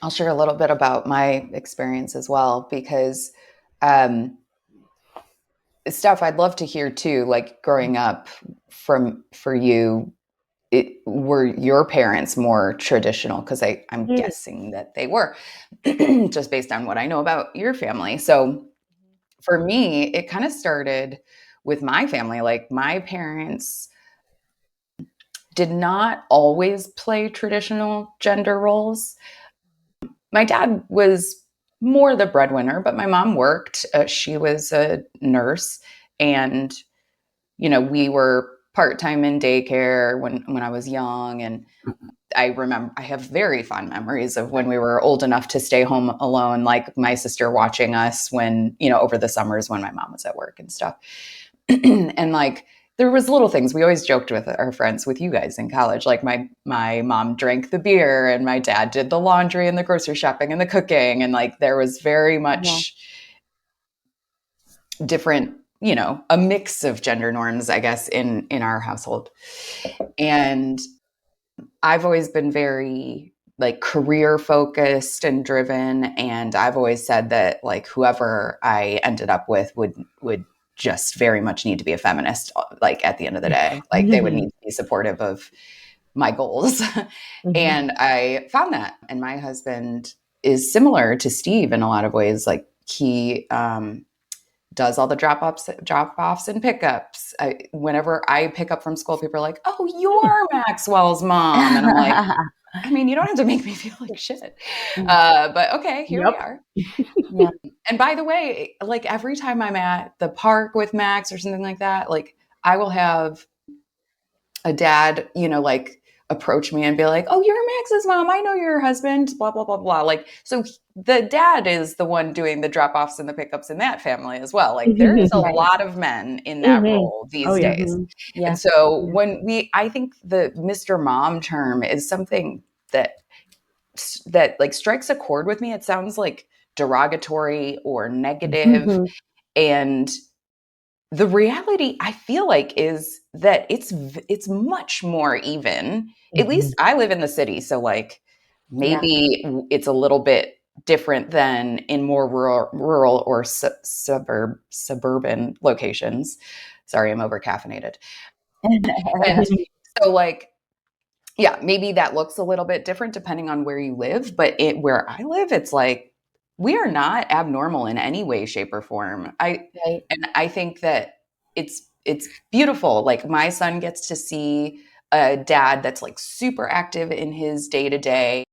I'll share a little bit about my experience as well, because um, Steph, I'd love to hear too, like growing up for you, were your parents more traditional? Because I'm Mm. guessing that they were, just based on what I know about your family. So for me, it kind of started with my family. Like my parents did not always play traditional gender roles. My dad was more the breadwinner, but my mom worked. She was a nurse, and we were part time in daycare when I was young, and I have very fond memories of when we were old enough to stay home alone, like my sister watching us when over the summers when my mom was at work and stuff. And like there was little things we always joked with our friends, with you guys in college, like my mom drank the beer and my dad did the laundry and the grocery shopping and the cooking, and like there was very Yeah. much different, a mix of gender norms, I guess, in our household. And I've always been very like career focused and driven, and I've always said that like whoever I ended up with would just very much need to be a feminist, like at the end of the day, like they would need to be supportive of my goals. Mhm. And I found that, and my husband is similar to Steve in a lot of ways. Like he does all the drop offs and pickups. Whenever I pick up from school, people are like, "Oh, you're Maxwell's mom," and I'm like, I mean, you don't have to make me feel like shit. But okay, here we Yep. are. And by the way, like every time I'm at the park with Max or something like that, like I will have a dad, like approach me and be like, "Oh, you're Max's mom. I know your husband." Blah blah blah blah. Like, so the dad is the one doing the drop offs and the pickups in that family as well. Like, there is a Right. lot of men in that Mhm. role Oh, these yeah. days. And Yeah. so Yeah. I think the Mr. Mom term is something that like strikes a chord with me. It sounds like derogatory or negative, Mhm. and the reality I feel like is that it's much more even. At Mhm. least I live in the city, so like Yeah. maybe it's a little bit different than in more rural or suburban locations. Sorry, I'm over caffeinated. And so like yeah, maybe that looks a little bit different depending on where you live, but where I live, it's like we are not abnormal in any way, shape, or form. Right. I think that it's beautiful. Like my son gets to see a dad that's like super active in his day to day.